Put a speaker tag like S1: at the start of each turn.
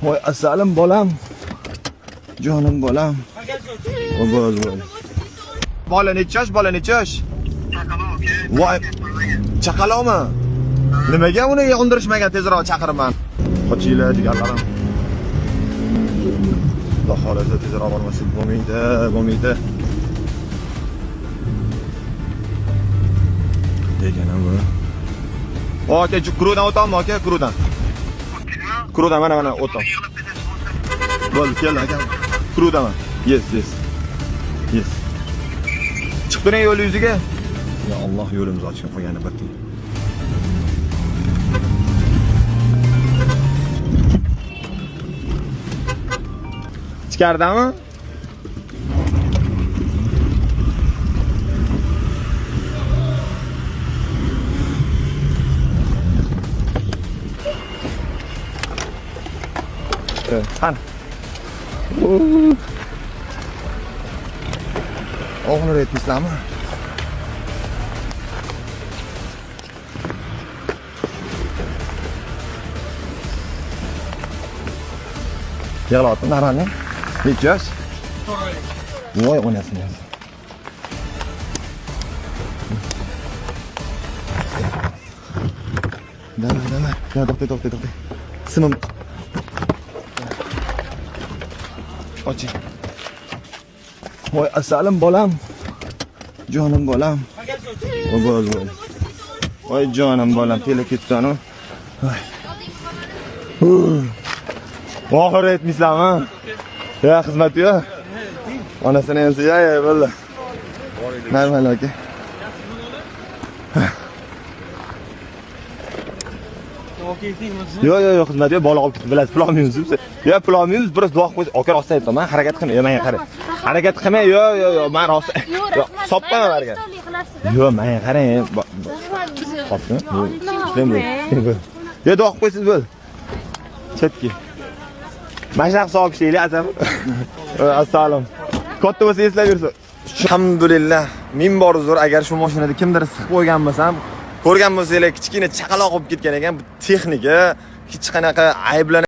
S1: Voy asalim bolam. Jonim bolam. Bo'l. Bola necha yosh, bola necha yosh? Voy, chaqaloqmi? Nimaga uni undirishmagan tezroq chaqiraman. Qochinglar jigarlarim. Xudo xolasa tezroq bormasak bo'lmaydi. Deganim bu. Aka, kurudan o'tamiz, aka, kurudan. Kurudan mana o'tam. Bo'ldi, kel aka. Kurudaman. Yes. Chiqdiring yo'l yuziga. Ya Alloh, yo'limizni ochib qo'ygani bir tin. Ichkaridami? Qani. O'g'il aytmisizlarmi? Yig'layapti narani. Necha yosh? Voy onasini. Davay. Ya to'xta. Simim. Oching. Voy asalim bolam. Jonim bolam. Bo'l. Voy jonim bolam, tele ketdanu. Voy. Oxir aytmisizlarmi? Ya xizmat-yu. Onasini ham ya bo'ldi. Normal aka. Yo, xizmat yo, bola olib ketib bilasiz, pulolmaymiz. Yo, pulolmaymiz, biroz duo qo'ysiz. Aka rost aytaman, harakat qilmang. Yo, menga qarang. Harakat qilmang. Yo, men rost. Yo, soppaman barga. Yo, menga qarang. Qopmi? Yo, duo qo'ysiz bo'l. Chetki. Mashaq hisob ishlaylik, azam. Assalom. Katta bo'lsa eslab yursin. Alhamdulillah. Ming bor uzr, agar shu mashinada kimdir siqib qo'ygan bo'lsam, ko'rgan bo'lsanglar, kichkina chaqaloq olib ketgan ekan, bu texnika hech qanaqa ayblanadi